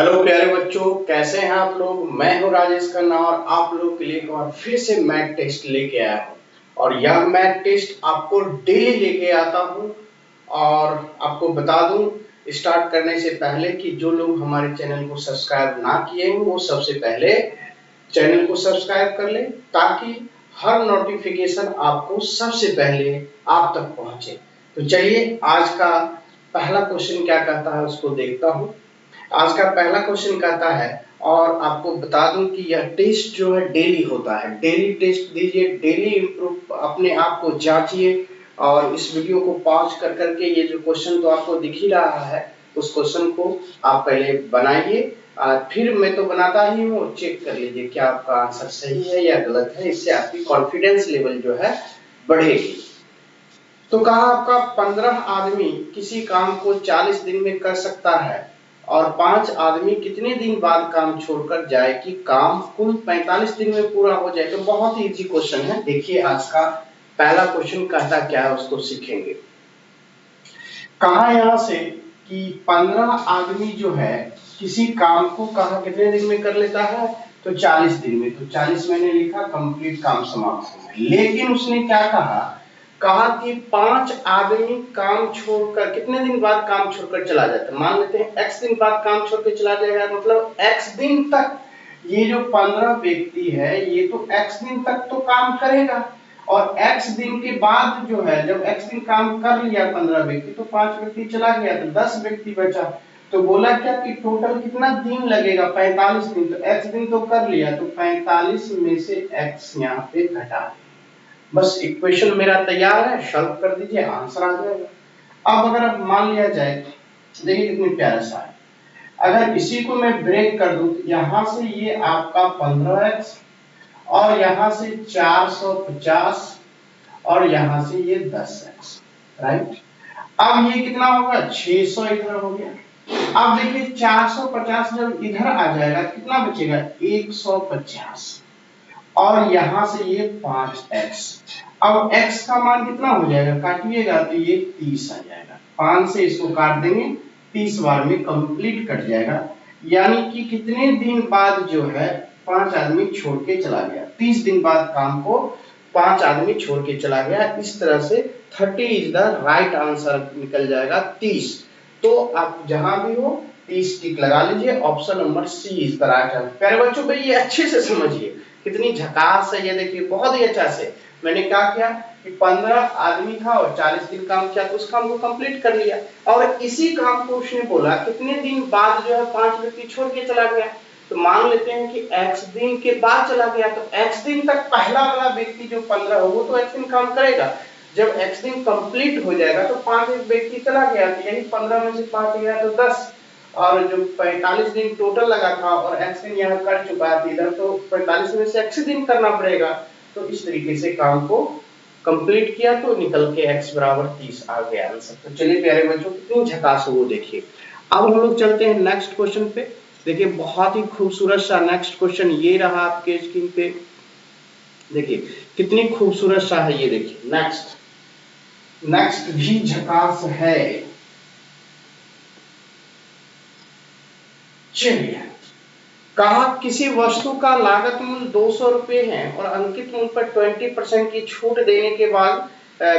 Hello प्यारे बच्चों, कैसे हैं आप लोग। मैं हूं राजेश खन्ना और आप लोग के लिए एक बार फिर से मैथ टेस्ट लेके आया हूं। और यह मैथ टेस्ट आपको डेली लेके आता हूं। और आपको बता दूं स्टार्ट करने से पहले कि जो लोग हमारे चैनल को सब्सक्राइब ना किए हैं वो सबसे पहले चैनल को सब्सक्राइब कर लें, ताकि हर नोटिफिकेशन आपको सबसे पहले आप तक पहुंचे। तो चलिए आज का पहला क्वेश्चन क्या कहता है उसको देखता हूं। आज का पहला क्वेश्चन कहता है, और आपको बता दूं कि यह टेस्ट जो है डेली होता है। डेली टेस्ट दीजिए, डेली इम्प्रूव अपने आप को जांचिए। और इस वीडियो को पॉज कर करके ये जो क्वेश्चन तो आपको दिख ही रहा है, उस क्वेश्चन को आप पहले बनाइए। फिर मैं तो बनाता ही हूँ, चेक कर लीजिए क्या आपका आंसर सही है या गलत है। इससे आपकी कॉन्फिडेंस लेवल जो है बढ़ेगी। तो कहा आपका 15 आदमी किसी काम को 40 दिन में कर सकता है और 5 आदमी कितने दिन बाद काम छोड़कर जाए कि काम कुल 45 दिन में पूरा हो जाए। तो बहुत ही इजी क्वेश्चन है। देखिए आज का पहला क्वेश्चन कहता क्या है उसको सीखेंगे। कहा यहाँ से कि 15 आदमी जो है किसी काम को कहा कितने दिन में कर लेता है, तो 40 दिन में। तो 40 मैंने लिखा, कंप्लीट काम समाप्त हो गया। लेकिन उसने क्या कहा कि 5 आदमी काम छोड़कर कितने दिन बाद काम छोड़कर चला जाता है। मान लेते हैं x दिन बाद काम छोड़कर चला जाएगा, मतलब x दिन तक ये जो 15 व्यक्ति है ये तो x दिन तक तो काम करेगा। और x दिन के बाद जो है, जब x दिन काम कर लिया 15 व्यक्ति, तो 5 व्यक्ति चला गया तो 10 व्यक्ति बचा। तो बोला क्या कि टोटल कितना दिन लगेगा, 45 दिन। तो x दिन तो कर लिया, तो 45 में से x यहाँ पे घटा। बस इक्वेशन मेरा तैयार है, सॉल्व कर दीजिए, आंसर आ जाएगा। अब अगर अब मान लिया जाए, देखिए कितनी प्यारा सा है। अगर इसी को मैं ब्रेक कर दूं, यहां से ये आपका 15x और यहां से 450 और यहां से ये 10x, राइट। अब ये कितना होगा, 600 इधर हो गया। अब देखिए 450 जब इधर आ जाएगा कितना बचेगा, 150 और यहां से ये 5x। अब x का मान कितना हो जाएगा, काटिएगा तो ये 30 आ जाएगा। 5 से इसको काट देंगे, 30 बार में कंप्लीट कट जाएगा। यानी कि कितने दिन बाद जो है 5 आदमी छोड़ के चला गया, 30 दिन बाद काम को 5 आदमी छोड़ के चला गया। इस तरह से 30 इज द राइट आंसर निकल जाएगा 30। तो आप जहां भी हो 30 टिक लगा लीजिए। Option number C is the right answer. प्यारे बच्चों भाई ये अच्छे से समझिए, कितनी झकास है ये, देखिए बहुत ही अच्छा से मैंने क्या किया कि 15 आदमी था और 40 दिन काम किया, तो उस काम को कंप्लीट कर लिया। और इसी काम को उसने बोला कितने दिन बाद जो है 5 व्यक्ति छोड़ के चला गया। तो मान लेते हैं कि x दिन के बाद चला गया, तो x दिन तक पहला वाला व्यक्ति जो 15 हो वो तो x दिन काम करेगा। जब x दिन कंप्लीट हो जाएगा तो 5 व्यक्ति चला गया, तो यही 15 में से 5 गया तो 10। और जो 45 दिन टोटल लगा था और x दिन यहाँ कर चुका है इधर, तो 45 में से x दिन करना पड़ेगा। तो इस तरीके से काम को कंप्लीट किया तो निकल के x बराबर 30 आ गया आंसर। तो चलिए प्यारे बच्चों कितनी झकास हो वो देखिए। अब हम लोग चलते हैं नेक्स्ट क्वेश्चन पे। देखिए बहुत ही खूबसूरत सा नेक्स्ट क्वेश्चन ये रहा आपके स्क्रीन पे। देखिए कितनी खूबसूरत सा है ये, देखिए नेक्स्ट भी झकास है। चलिए कहा किसी वस्तु का लागत मूल्य 200 रुपए है और अंकित मूल्य पर 20% की छूट देने के बाद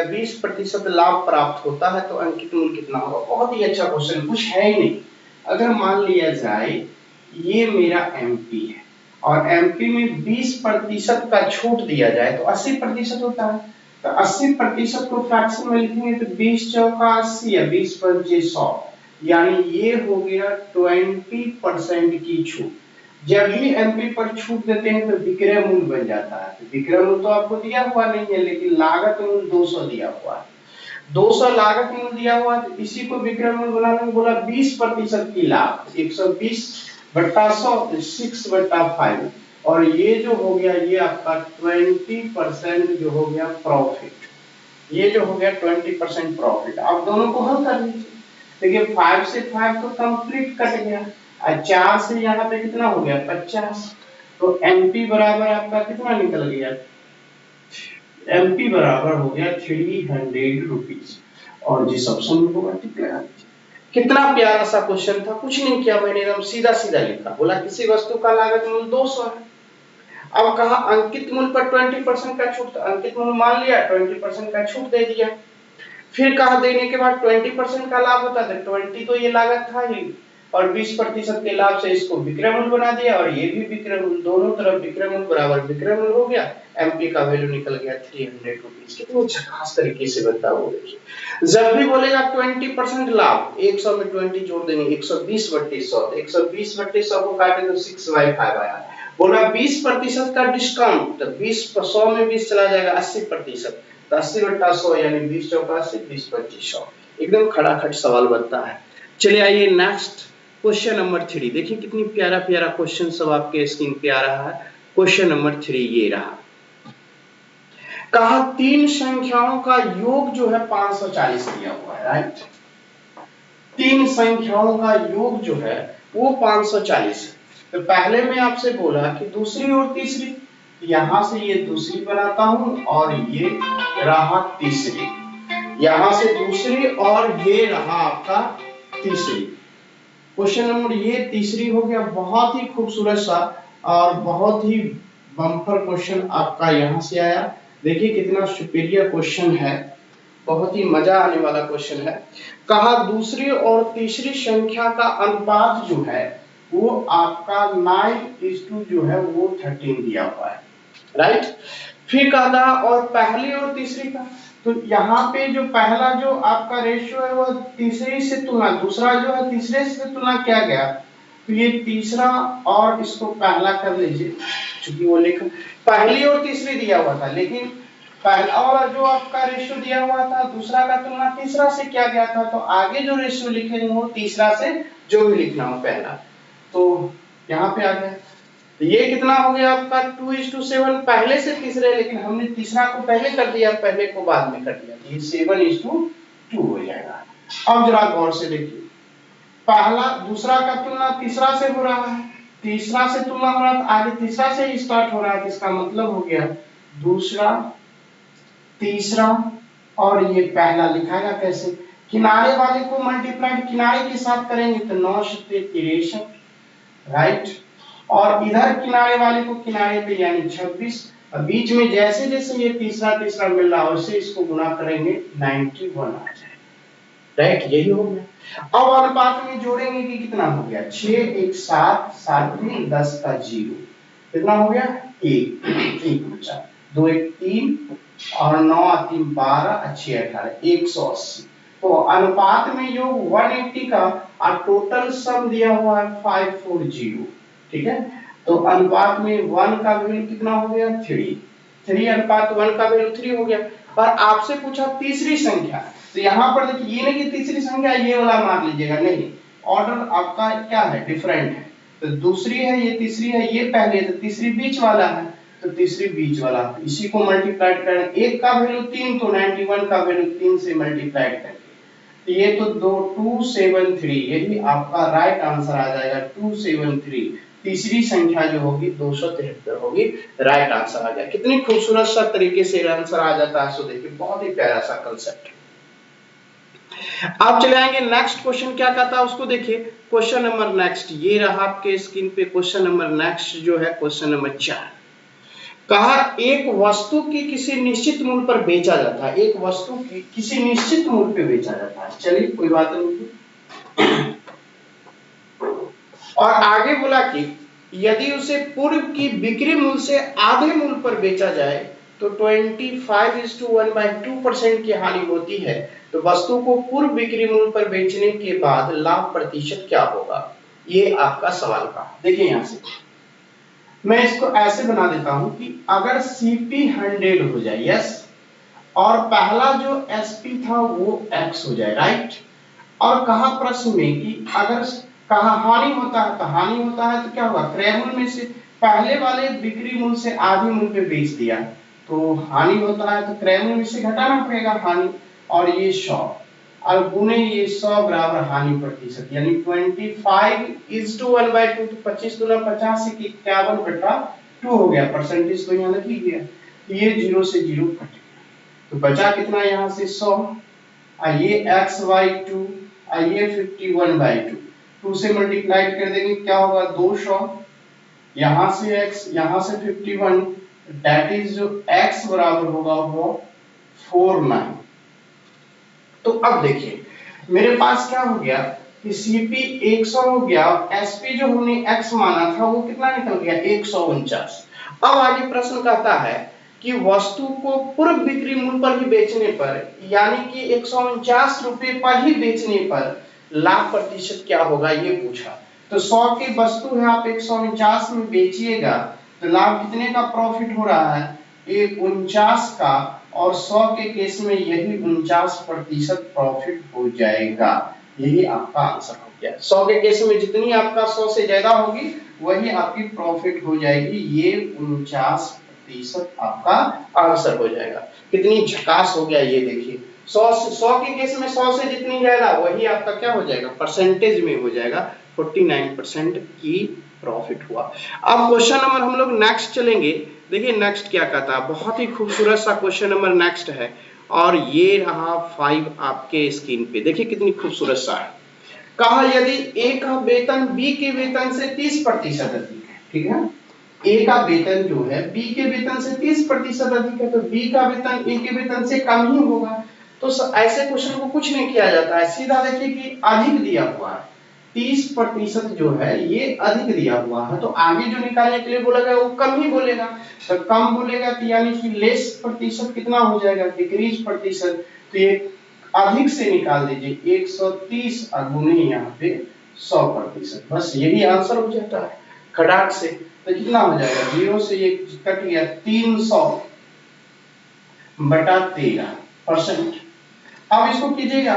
20% लाभ प्राप्त होता है, तो अंकित मूल्य कितना होगा। बहुत ही अच्छा क्वेश्चन, कुछ है ही नहीं। अगर मान लिया जाए ये मेरा एमपी है और एमपी में 20% का छूट दिया जाए तो 80% होता है। तो 80% को फ्रैक्शन में लिखेंगे तो 20 चौका 80 या 20 पंचे 100, यानी ये हो गया 20% की छूट। जब ही एमपी पर छूट देते हैं तो विक्रय मूल्य बन जाता है। तो विक्रय मूल्य तो आपको दिया हुआ नहीं है, लेकिन लागत मूल्य 200 दिया हुआ है। 200 लागत मूल्य दिया हुआ है, तो इसी को विक्रय मूल्य बनाने में बोला 20% की लाभ, 120 बट्टा 100 6/5। और ये जो हो गया ये आपका 20% जो हो गया प्रॉफिट, ये जो हो गया 20% प्रॉफिट। आप दोनों को हल कर लीजिए। देखिए 5 से 5 तो कंप्लीट कट गया और 4 से यहाँ पे कितना हो गया 50। तो एमपी बराबर आपका कितना निकल गया, एमपी बराबर हो गया 300 रुपीज। और जिस ऑप्शन में होगा टिक लगा दीजिए। कितना प्यारा सा क्वेश्चन था, कुछ नहीं किया मैंने, एकदम सीधा सीधा लिखा, बोला किसी वस्तु का लागत मूल्य 200 है। अब कहा अंकित मूल्य पर 20% का छूट, अंकित मूल्य मान लिया, 20% का छूट दे दिया। फिर कहा देने के बाद 20% का लाभ होता है, तो 20 तो ये लागत था ही, और 20% के लाभ से इसको विक्रय मूल्य बना दिया, और ये भी विक्रय मूल्य, दोनों तरफ विक्रय मूल्य बराबर विक्रय मूल्य हो गया। एमपी का वैल्यू निकल गया 300 रुपीज। कितनी झकास तरीके से बताओ। देखिए जब भी बोलेगा 20% लाभ, 100 में 20 जोड़ देंगे, 120/100, 120/100 को काटे तो 6/5 आया। बोला 20% का डिस्काउंट, तो 100 में 20 चला जाएगा, 80%, तो 80/100 यानी 20 चौका 80, 20/2500। एकदम खड़ाखट सवाल बनता है। चलिए आइए नेक्स्ट क्वेश्चन नंबर 3। देखिए कितनी प्यारा प्यारा क्वेश्चन सब आपके स्क्रीन पे आ रहा है। क्वेश्चन नंबर 3 ये रहा। कहा तीन संख्याओं का योग जो है 540 दिया हुआ है, राइट। तीन संख्याओं का योग जो है वो 540 है। तो पहले मैं आपसे बोला कि दूसरी और तीसरी, यहां से ये दूसरी बनाता हूं और ये रहा तीसरी, यहां से दूसरी और ये रहा आपका तीसरी। क्वेश्चन नंबर ये तीसरी हो गया। बहुत ही खूबसूरत सा और बहुत ही बम्पर क्वेश्चन आपका यहां से आया। देखिए कितना सुपीरियर क्वेश्चन है, बहुत ही मजा आने वाला क्वेश्चन है। कहा दूसरी और तीसरी संख्या का अनुपात जो है वो आपका 9:2 जो है वो 13 दिया हुआ है, राइट। फिर कहा था और पहली और तीसरी का, तो यहाँ पे जो पहला जो आपका रेशियो है वो तीसरी से तुलना, दूसरा जो है तीसरे से तुलना किया गया, तो ये तीसरा और इसको पहला कर लीजिए, क्योंकि वो लिखा पहली और तीसरी दिया हुआ था, लेकिन पहला और जो आपका रेशियो दिया हुआ था दूसरा का तुलना तीसरा से किया गया था, तो आगे जो रेशियो लिखेंगे वो तीसरा से जो भी लिखना हो पहला, तो यहाँ पे आ गया। तो ये कितना हो गया आपका 2:7 पहले से तीसरे, लेकिन हमने तीसरा को पहले कर दिया, पहले को बाद में कर दिया, तो ये 7:2 हो जाएगा। अब जरा गौर से देखिए, पहला दूसरा का तुलना तीसरा से हो रहा है, तीसरा से तुलना हो रहा है, आगे तीसरा से ही स्टार्ट हो रहा है, इसका मतलब हो गया दूसरा तीसरा और ये पहला लिखाएगा कैसे, किनारे वाले को मल्टीप्लाई किनारे के साथ करेंगे तो 9×7 = 63, राइट। और इधर किनारे वाले को किनारे पे यानी 26, बीच में जैसे जैसे ये तीसरा तीसरा मिल रहा है उससे इसको गुणा करेंगे 91 आ जाए, राइट। यही हो गया। अब अनुपात में जोड़ेंगे कि कितना हो गया 6 1 7 7 3 10 का 0, कितना हो गया 1 बचा, 2 1 3 और 9 3 12 6 18 180। तो अनुपात में योग 180 का और टोटल सम दिया हुआ है 540, ठीक है। तो अनुपात में 1 का वैल्यू कितना हो गया 3 अनुपात 1 का वैल्यू 3 हो गया। और आपसे पूछा तीसरी संख्या, तो यहाँ पर देखिए ये नहीं कि तीसरी संख्या ये वाला मान लीजिएगा, नहीं, ऑर्डर आपका क्या है डिफरेंट है। तो दूसरी है ये, तीसरी है ये पहले, तो तीसरी बीच वाला है, तो तीसरी बीच वाला, इसी को मल्टीप्लाई करें, 1 का वैल्यू 3 तो 91 का वैल्यू 3 से मल्टीप्लाई करें, तो ये तो 273, यही आपका राइट आंसर आ जाएगा 273। तीसरी संख्या जो होगी 273 होगी, राइट आंसर आ गया। कितनी खूबसूरत सा तरीके से आंसर आ जाता है। सो देखिए बहुत ही प्यारा सा कंसेप्ट है। आप चले आएंगे नेक्स्ट क्वेश्चन क्या कहता है उसको देखिए। क्वेश्चन नंबर नेक्स्ट ये रहा आपके स्क्रीन पे। क्वेश्चन नंबर नेक्स्ट जो है क्वेश्चन नंबर 4। कहा एक वस्तु की किसी निश्चित मूल्य पर बेचा जाता है, एक वस्तु की किसी निश्चित मूल्य पे बेचा जाता है। चलिए कोई बात नहीं। और आगे बोला कि यदि उसे पूर्व की बिक्री मूल्य से आधे मूल्य पर बेचा जाए तो 25:1/2% की हानि होती है, तो वस्तु को पूर्व बिक्री मूल्य पर बेचने के बाद लाभ प्रतिशत क्या होगा, ये आपका सवाल का। देखिए यहां से मैं इसको ऐसे बना देता हूं कि अगर सीपी 100 हो जाए, यस, और पहला जो एसपी था वो एक्स हो जाए, राइट। और कहा प्रश्न में कि अगर कहा हानि होता है, तो हानि होता है तो क्या होगा, क्रय मूल्य में से पहले वाले बिक्री मूल्य से आधे मूल्य पे बेच दिया, तो हानि होता है तो क्रय मूल्य से घटाना पड़ेगा हानि, और ये 100 और गुने ये 100 बराबर हानि प्रतिशत, यानी 25:1/2, तो 25 गुना 50 से 51/2 हो गया, परसेंटेज तो यहाँ लिख गया, ये 0 से 0 कट गया, तो बचा कितना यहाँ से 100, ये x/2 और ये 51/2, 2 से मल्टीप्लाई कर देंगे क्या होगा 200, यहाँ से x, यहाँ से 51, दैट इज जो x बराबर होगा वो 49। तो अब देखिए मेरे पास क्या हो गया कि Cp 100 हो गया, Sp जो हमने x माना था वो कितना निकल गया 149। अब आगे प्रश्न कहता है कि वस्तु को पूर्व बिक्री मूल्य पर ही बेचने पर, यानी कि 149 रुपए पर ही बेचने पर लाभ प्रतिशत क्या होगा ये पूछा। तो 100 की वस्तु है, आप 149 में बेचिएगा तो लाभ कितने का प्रॉफिट हो रहा है 49 का, और 100 के केस में यही 49% प्रॉफिट हो जाएगा। यही आपका आंसर हो गया। 100 के केस में जितनी आपका 100 से ज्यादा होगी वही आपकी प्रॉफिट हो जाएगी, ये 49% आपका आंसर हो जाएगा। कितनी झकास हो गया ये देखिए, 100 के केस में 100 से जितनी ज्यादा वही आपका क्या हो जाएगा परसेंटेज में हो जाएगा, 49% की प्रॉफिट हुआ। अब क्वेश्चन नंबर हम लोग नेक्स्ट चलेंगे। देखिए नेक्स्ट क्या कहता है, बहुत ही खूबसूरत सा क्वेश्चन नंबर नेक्स्ट है, और ये रहा 5 आपके स्क्रीन पे। देखिए कितनी खूबसूरत सा है। कहा यदि ए का वेतन बी के वेतन से 30% अधिक है, ठीक है, ए का वेतन जो है बी के वेतन से 30% अधिक है, तो बी का वेतन ए के वेतन से कम ही होगा। तो ऐसे क्वेश्चन को कुछ नहीं किया जाता है, सीधा देखिए कि अधिक दिया हुआ है, 30% जो है ये अधिक दिया हुआ है, तो आगे जो निकालने के लिए बोला गया वो कम ही बोलेगा। तो कम बोलेगा तो यानी कि लेस प्रतिशत कितना हो जाएगा डिक्रीज प्रतिशत, तो ये अधिक से निकाल दीजिए 130 और गुने यहाँ पे 100%, बस यही आंसर हो जाता है खटाक से। तो कितना हो जाएगा 0 से ये कट गया 300/13%। अब इसको कीजिएगा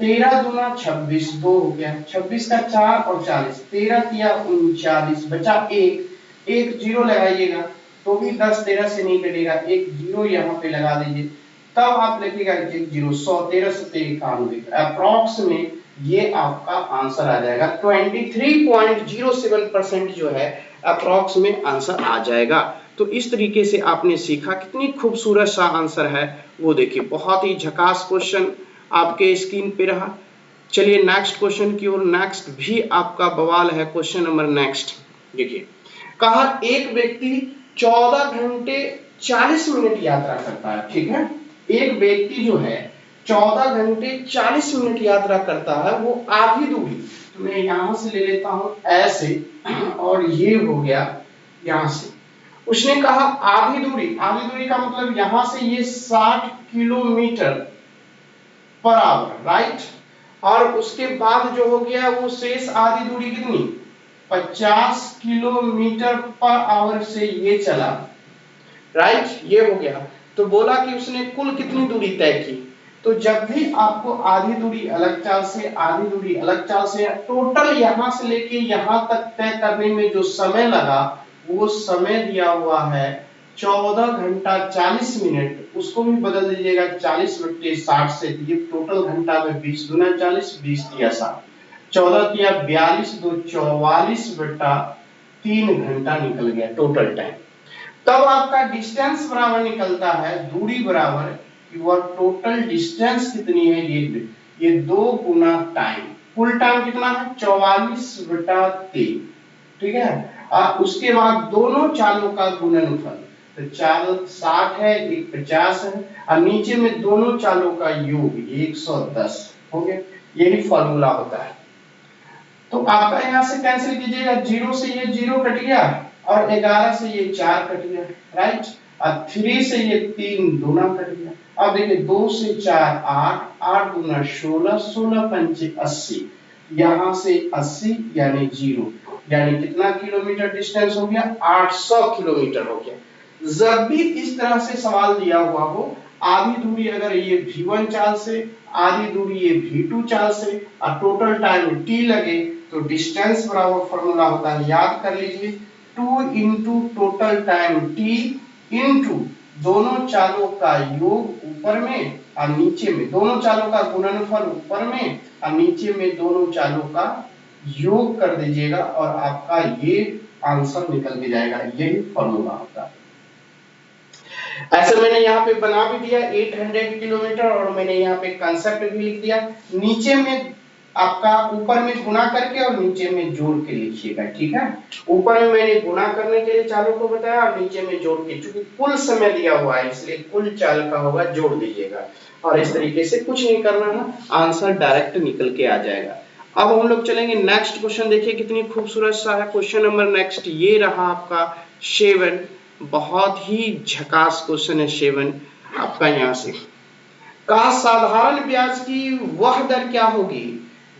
13 दूना 26, 2 हो गया, 26 का 4 और 40, 13 किया 39, बचा 1, एक जीरो लगाइएगा तो भी 10 13 से नहीं कटेगा, एक जीरो यहाँ पे लगा दीजिए, तब आप लिखिएगा 1 0 100, 13 से 91, अप्रॉक्स में ये आपका आंसर आ जाएगा 23.07% जो है अप्रॉक्स में आंसर आ जाएगा। तो इस तरीके से आपने सीखा, कितनी खूबसूरत सा आंसर है वो देखिए, बहुत ही झकास क्वेश्चन आपके स्क्रीन पे रहा। चलिए नेक्स्ट क्वेश्चन की ओर, नेक्स्ट भी आपका बवाल है क्वेश्चन नंबर नेक्स्ट। देखिए कहा एक व्यक्ति 14 घंटे 40 मिनट यात्रा करता है, ठीक है, एक व्यक्ति जो है 14 घंटे 40 मिनट यात्रा करता है, वो आधी दूरी, तो मैं यहां से ले लेता हूं ऐसे, और ये हो गया यहां से। उसने कहा आधी दूरी का मतलब यहां से ये 60 किलोमीटर पर आवर, राइट, और उसके बाद जो हो गया वो शेष आधी दूरी कितनी 50 किलोमीटर पर आवर से ये चला, राइट, ये हो गया। तो बोला कि उसने कुल कितनी दूरी तय की। तो जब भी आपको आधी दूरी अलग चाल से, आधी दूरी अलग चाल से, टोटल यहां से लेके यहां तक तय करने में जो समय लगा वो समय दिया हुआ है 14 घंटा 40 मिनट, उसको भी बदल दीजिएगा 40/60 से, ये टोटल घंटा में 20 दूना 40, 20 दिया 60, 14 किया 42, 2 44/3 घंटा निकल गया टोटल टाइम। तब आपका डिस्टेंस बराबर निकलता है, दूरी बराबर योर टोटल डिस्टेंस कितनी है, ये 2 गुना टाइम, कुल टाइम कितना है 44/3, ठीक है, और उसके बाद दोनों चालों का गुणनफल, तो चाल 60 है, एक 50 है, और नीचे में दोनों चालों का योग 110 हो गया, यही फॉर्मूला होता है। तो आपका यहाँ से कैंसिल कीजिएगा, 0 से ये 0 कट गया, और 11 से ये 4 कट गया, राइट, और 3 से ये 3 दूना कट गया। अब देखिए 2 से 4 8, 8 दूना 16, 16 पंचे 80, यहाँ से 80 यानी 0, यानी कितना किलोमीटर डिस्टेंस हो गया 800 किलोमीटर हो गया। जब भी इस तरह से सवाल दिया हुआ हो, आधी दूरी अगर ये v1 चाल से, आधी दूरी ये v2 चाल से, और टोटल टाइम t लगे, तो डिस्टेंस बराबर फॉर्मूला होता है, याद कर लीजिए, 2 into total time t into दोनों चालों का योग ऊपर में और नीचे में, दोनों चालों का गुणनफल ऊपर में और नीचे में दोनों चालों का योग कर दीजिएगा, और आपका ये आंसर निकल के जाएगा, यही फॉर्मूला होता है। ऐसे मैंने यहाँ पे बना भी दिया 800 किलोमीटर, और मैंने यहाँ पे कंसेप्ट भी लिख दिया, नीचे में आपका ऊपर में गुना करके और नीचे में जोड़ के लिखिएगा, ठीक है। ऊपर में मैंने गुना करने के लिए चालों को बताया और नीचे में जोड़ के, चूंकि कुल समय दिया हुआ है इसलिए कुल चाल का होगा, जोड़ दीजिएगा। और इस तरीके से कुछ नहीं करना है, आंसर डायरेक्ट निकल के आ जाएगा। अब हम लोग चलेंगे नेक्स्ट क्वेश्चन। देखिए कितनी खूबसूरत सा है क्वेश्चन नंबर नेक्स्ट, ये रहा आपका 7। बहुत ही झकास क्वेश्चन है 7 आपका। यहाँ से कहा साधारण ब्याज की वह दर क्या होगी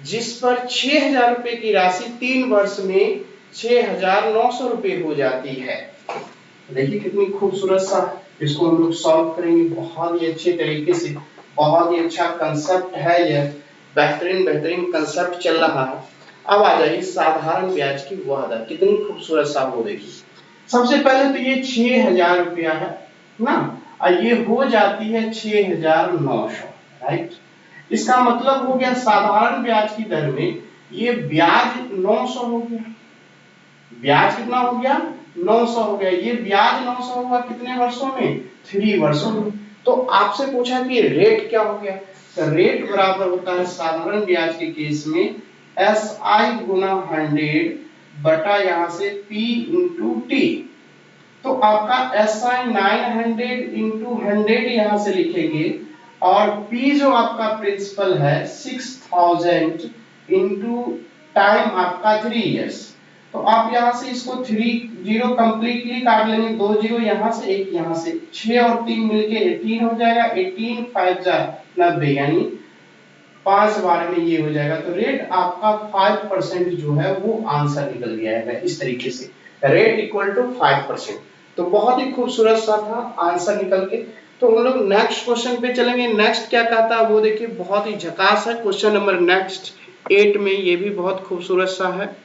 जिस पर 6000 रुपए की राशि 3 वर्ष में 6900 रुपए हो जाती है। देखिए कितनी खूबसूरत सा, इसको हम लोग सॉल्व करेंगे बहुत ही अच्छे तरीके से। बहुत ही अच्छा कंसेप्ट है यह, बेहतरीन कंसेप्ट चल रहा है। अब आ जाइए साधारण ब्याज की वह दर, कितनी खूबसूरत सा हो। देखिए सबसे पहले तो ये 6000 रुपया है ना, और ये हो जाती है 6900, राइट। इसका मतलब हो गया साधारण ब्याज की दर में ये ब्याज 900 हो गया। ब्याज कितना हो गया? 900 हो गया। ये ब्याज 900 हुआ कितने वर्षों में? 3 वर्षों में। तो आपसे पूछा कि रेट क्या हो गया, तो रेट बराबर होता है साधारण ब्याज के केस में SI गुना 100 बटा यहाँ से P इंटू टी। तो आपका SI 900 इंटू 100 यहाँ से लिखेंगे, और P जो आपका प्रिंसिपल है 6000 इंटू टाइम आपका 3 इयर्स। तो आप यहाँ से इसको 3 0 कंप्लीटली काट लेंगे, 2 0 यहाँ से, 1 यहाँ से, 6 और 3 मिलके 18 हो जाएगा। 18 5 जा 90, यानी 5 बार में ये हो जाएगा। तो रेट आपका 5% जो है वो आंसर निकल गया है इस तरीके से, रेट इक्वल टू 5%। तो बहुत ही खूबसूरत सा था आंसर निकल के। तो हम लोग नेक्स्ट क्वेश्चन पे चलेंगे। नेक्स्ट क्या कहता है वो देखिए, बहुत ही झकास है क्वेश्चन नंबर नेक्स्ट 8 में, ये भी बहुत खूबसूरत सा है।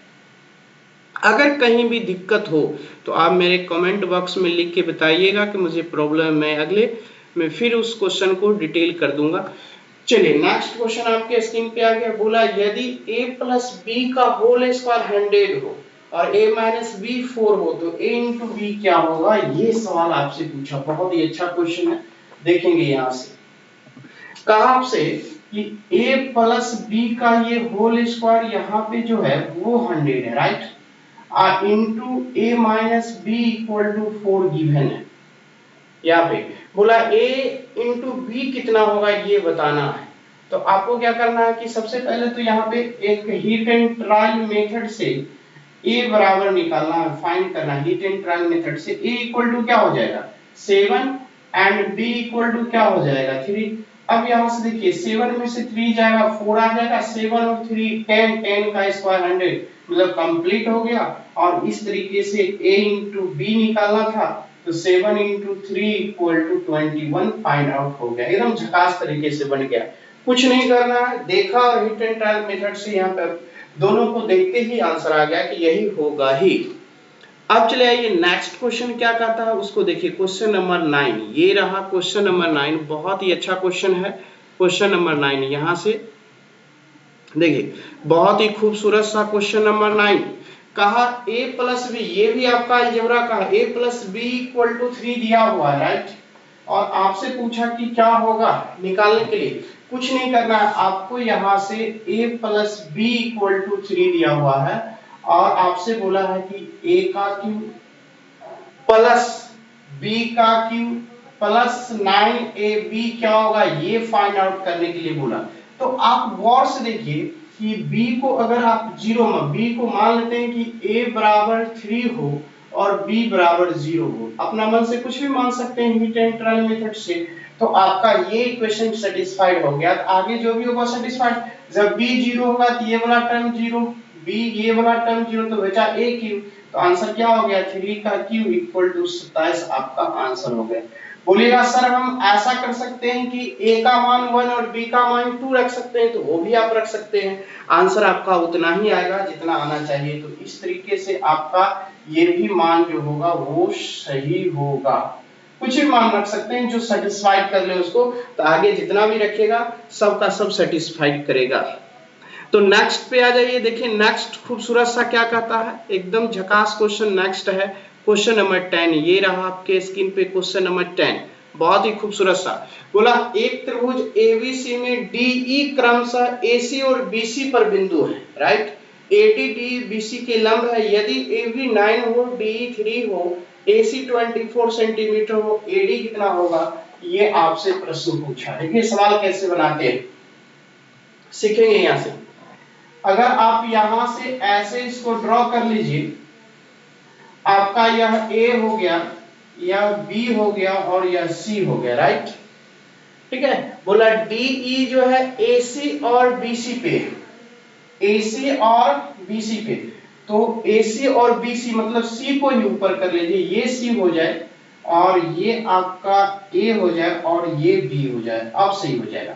अगर कहीं भी दिक्कत हो तो आप मेरे कमेंट बॉक्स में लिख के बताइएगा कि मुझे प्रॉब्लम है, अगले मैं फिर उस क्वेश्चन को डिटेल कर दूंगा। चलिए नेक्स्ट क्वेश्चन आपके स्क्रीन पे आ गया। बोला यदि a प्लस बी का होल स्क्वायर 100 हो और a माइनस बी 4 हो तो a इंटू बी क्या होगा, ये सवाल आपसे पूछा। बहुत ही अच्छा क्वेश्चन है, देखेंगे यहाँ से। कहा आपसे कि a प्लस बी का ये होल स्क्वायर यहाँ पे जो है वो 100 है, right, into a minus B equal to 4 given है। यहाँ पे बोला a इंटू बी कितना होगा ये बताना है। तो आपको क्या करना है कि सबसे पहले तो यहाँ पे एक हीट एंड ट्रायल मेथड से a बराबर निकालना है, फाइंड करना है। हीट एंड ट्रायल मेथड से a इक्वल टू क्या हो जाएगा 7 एंड b इक्वल टू क्या हो जाएगा 3। अब यहाँ से देखिए 7 में से 3 जाएगा 4 आ जाएगा, 7 और 3 10, 10 का स्क्वायर 100, मतलब कंप्लीट हो गया। और इस तरीके से a इंटू बी निकालना था, तो 7 into 3 equal to 21 find out हो गया। एकदम झकास तरीके से बन गया, कुछ नहीं करना है। देखा और हिट एंड ट्रायल मेथड से यहाँ पे दोनों को देखते ही आंसर आ गया कि यही होगा ही। अब चले आइए नेक्स्ट क्वेश्चन क्या कहता है उसको देखिए। क्वेश्चन नंबर 9, ये रहा क्वेश्चन नंबर 9, बहुत ही अच्छा क्वेश्चन है क्वेश्चन नंबर 9। यहाँ से देखिए बहुत ही खूबसूरत सा क्वेश्चन नंबर 9। कहा a प्लस बी, ये भी आपका अलजेब्रा का a plus B equal to 3 दिया हुआ है, राइट। और आपसे पूछा कि क्या होगा निकालने के लिए, कुछ नहीं करना है आपको। यहाँ से a plus B equal to 3 दिया हुआ है, और आपसे बोला है कि a का क्यूब प्लस b का क्यूब प्लस 9ab क्या होगा ये फाइंड आउट करने के लिए बोला। तो आप गौर से देखिए कि b को अगर आप b को मान लेते हैं कि a बराबर 3 हो और b बराबर 0 हो, अपना मन से कुछ भी मान सकते हैं हीट एंड ट्रायल मेथड से, तो आपका ये इक्वेशन सेटिस्फाइड हो गया। तो आगे जो भी होगा सेटिस्फाइड। जब b 0 होगा तो ये वाला टर्म 0, b ये वाला टर्म 0, तो बचा a क्यूब। तो आंसर क्या हो गया 3 का क्यूब इक्वल टू 27 आपका आंसर हो गया। बोलिएगा सर हम ऐसा कर सकते हैं कि a का मान 1 और b का मान 2 रख सकते हैं, तो वो भी आप रख सकते हैं, आंसर आपका उतना ही आएगा जितना आना चाहिए। तो इस तरीके से आपका ये भी मान जो होगा वो सही होगा। कुछ भी मान रख सकते हैं जो सेटिस्फाइड कर ले उसको, तो आगे जितना भी रखेगा सबका सब सेटिस्फाइड करेगा। तो नेक्स्ट पे आ जाइए। देखिए नेक्स्ट खूबसूरत सा क्या कहता है, एकदम झकास क्वेश्चन नेक्स्ट है क्वेश्चन नंबर 10। ये रहा आपके स्क्रीन पे क्वेश्चन नंबर 10। बहुत ही खूबसूरत सा। बोला एक त्रिभुज एबीसी में डीई क्रमशः एसी और बीसी पर बिंदु है, राइट। एडी डी बीसी के लंब है, यदि एबी 9 हो, डीई 3 हो, एसी 24 सेंटीमीटर हो, एडी कितना होगा, ये आपसे प्रश्न पूछा। देखिए सवाल कैसे बनाते हैं, सीखेंगे यहां से। अगर आप यहां से ऐसे इसको ड्रॉ कर लीजिए, आपका यह ए हो गया, यह बी हो गया और यह सी हो गया, राइट। ठीक है, बोला डीई जो है एसी और बीसी पे, एसी और बीसी पे, तो एसी और बीसी मतलब सी को ही ऊपर कर लीजिए, ये सी हो जाए और ये आपका ए हो जाए और ये बी हो जाए, अब सही हो जाएगा।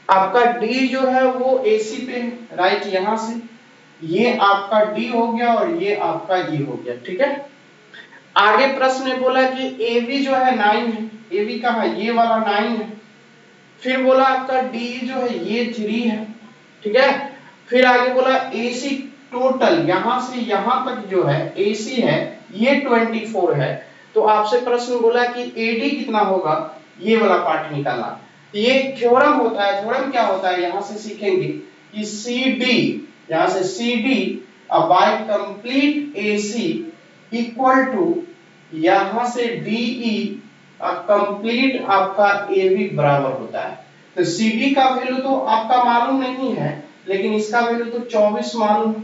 आपका डी जो है वो एसी पे है, राइट, यहां से ये आपका डी हो गया और ये आपका ई हो गया। ठीक है, आगे प्रश्न ने बोला कि AB जो है 9 है, AB कहा ये वाला 9 है। फिर बोला आपका DE जो है ये 3 है। ठीक है, फिर आगे बोला AC टोटल यहां से यहां तक जो है AC है ये 24 है। तो आपसे प्रश्न बोला कि AD कितना होगा, ये वाला पार्ट निकालना। ये थ्योरम होता है, थ्योरम क्या होता है यहां से सीखेंगे कि CD, यहां से CD by complete AC equal to यहां से DE कंप्लीट आपका AB बराबर होता है। तो CD का वैल्यू तो आपका मालूम नहीं है, लेकिन इसका वैल्यू तो 24 मालूम है।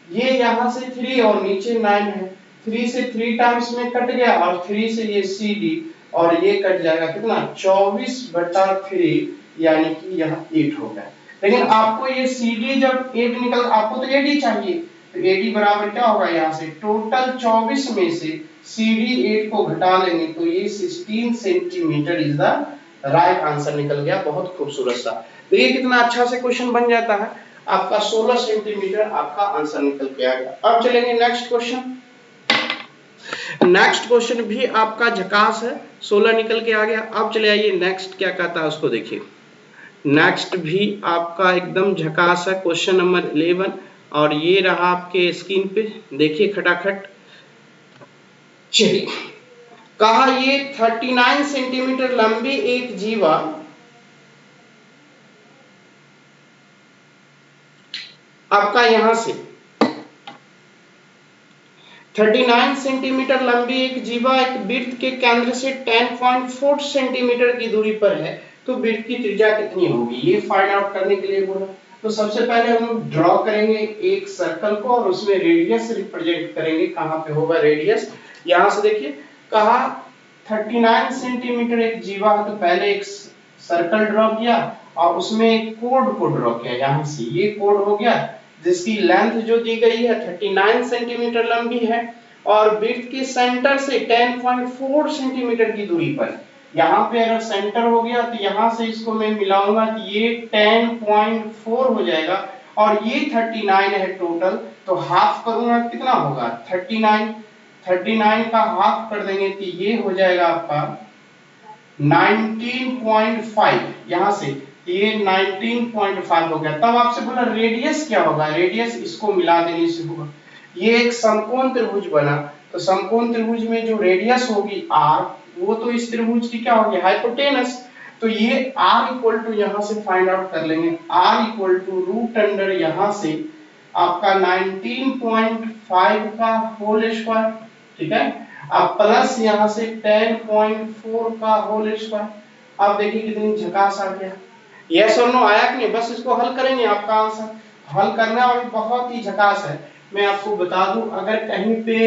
ये यहां से 3 और नीचे 9 है, 3 से 3 टाइम्स में कट गया और 3 से ये CD और ये कट जाएगा कितना 24/3, यानी कि यह 8 हो गया। लेकिन आपको ये CD जब 8 निकल, आपको तो AD चाहिए, तो AD बराबर क्या होगा, यहाँ से टोटल 24 में से CD 8 को घटा लेंगे तो ये 16 centimetre is the right answer निकल गया। बहुत खूबसूरत सा। तो ये कितना अच्छा से क्वेश्चन बन जाता है, आपका 16 सेंटीमीटर आपका आंसर निकल के आ गया। अब चलेंगे नेक्स्ट क्वेश्चन। नेक्स्ट क्वेश्चन भी आपका झकास है, 16 निकल के आ गया। अब चले आइए नेक्स्ट क्या कहता है उसको देखिए। नेक्स्ट भी आपका एकदम झकास है, क्वेश्चन नंबर 11 और ये रहा आपके स्क्रीन पे, देखिए खटाखट। चलिए, कहा ये 39 सेंटीमीटर लंबी एक जीवा आपका यहां से 39 सेंटीमीटर लंबी एक जीवा एक वृत्त के केंद्र से 10.4 सेंटीमीटर की दूरी पर है, तो वृत्त की त्रिज्या कितनी होगी, ये फाइंड आउट करने के लिए बोला। तो सबसे पहले हम लोग ड्रॉ करेंगे एक सर्कल को और उसमें रेडियस रिप्रेजेंट करेंगे। कहां पे होगा रेडियस, यहां से देखिए, कहा 39 सेंटीमीटर एक जीवा है, तो पहले एक सर्कल ड्रॉ किया और उसमें एक कोड को ड्रॉ किया। यहां से ये कोड हो गया जिसकी लेंथ जो दी गई है 39 सेंटीमीटर लंबी है और वृत्त के सेंटर से 10.4 सेंटीमीटर की दूरी पर। यहाँ पे अगर सेंटर हो गया तो यहाँ से इसको मैं मिलाऊंगा तो ये 10.4 हो जाएगा और ये 39 है टोटल, तो हाफ करूंगा कितना होगा 39 का हाफ कर देंगे तो ये हो जाएगा आपका 19.5, यहाँ से ये 19.5 हो गया। तब आपसे बोला रेडियस क्या होगा, रेडियस इसको मिला देने से होगा। ये एक समकोण त्रिभुज बना, तो समकोण त्रिभुज में जो रेडियस होगी r, वो तो इस त्रिभुज की क्या होगी हाइपोटेनस। तो ये r इक्वल टू यहाँ से फाइंड आउट कर लेंगे, r equal to root under यहाँ से आपका 19.5 का होल स्क्वायर। ठीक है, अब प्लस यहाँ से 10.4 का होल स्क्वायर। अब देखिए कितनी झकास आ गया, यस और नो आया कि नहीं, बस इसको हल करेंगे आपका आंसर हल करना और बहुत ही झकास है। मैं आपको बता दूं, अगर कहीं पे